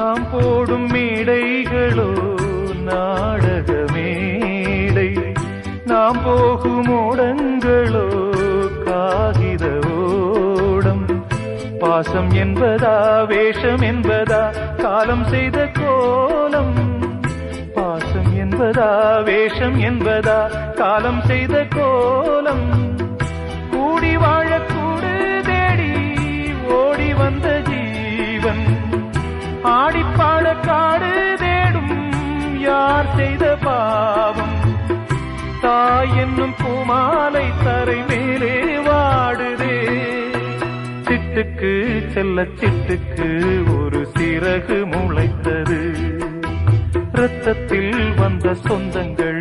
நாம் போடும் மேடைகளோ நாடக மேடை, நாம் போகும் ஓடங்களோ காகித ஓடம். பாசம் என்பதா வேஷம் என்பதா காலம் செய்த கோலம், பாசம் என்பதா வேஷம் என்பதா காலம் செய்த கோலம். கூடி வாழக்கூடு தேடி ஓடி வந்த ஜீவன், ஆடிப்பாட காடு தேடும் யார் செய்த பாவம். தாய் என்னும் பூமாலை தரை மேலே வாடுதே, சிட்டுக்கு செல்ல சிட்டுக்கு ஒரு சிறகு முளைத்தது. இரத்தத்தில் வந்த சொந்தங்கள்